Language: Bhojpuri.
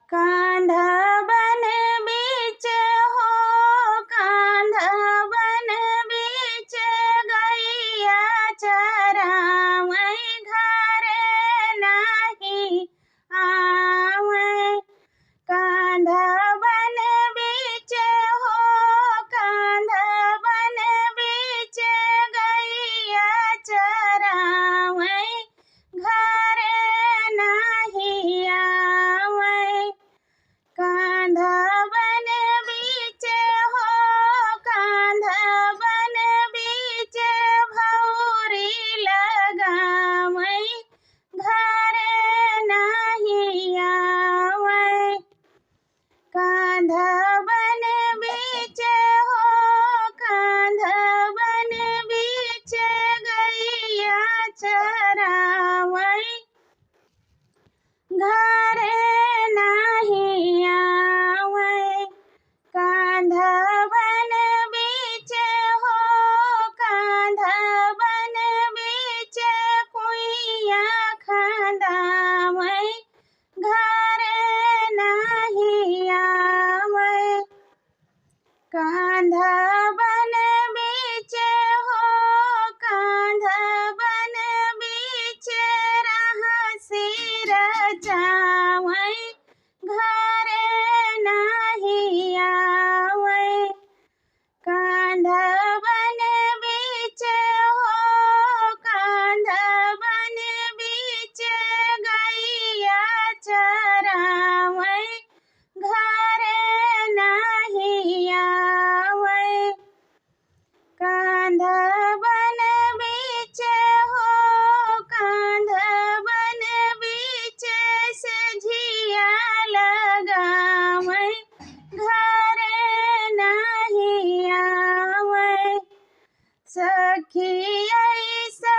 कांधा बन बीच हो, कांधा बन बीच गैया चरावै, घरे नाही आवै। कांधा बन बीच हो, कांधा बन बीच गैया चरावै, घरे नाही आवै। कांधा बन बीच हो, कांधा बन बीच भौरी लगावै, घरे नाही आवै। कांधा बन बीच हो, कांधा बन बीच गैया चरावै, घरे नाही आवै। कांधा बन बीच हो, कांधा बन बीच कुइया खंदावै, घरे नाही आवै। कांधा बन बीच हो, कांधा बन बीच रहसी रचावै, घरे नाही आवै। कांधा बन बीच हो, कांधा बन बीच गैया चरावै, घरे नाही आवै। कांधा बन बीच हो, कांधा बन बीच सझिया लगावै, घरे नाही आवै। सखी ऐसा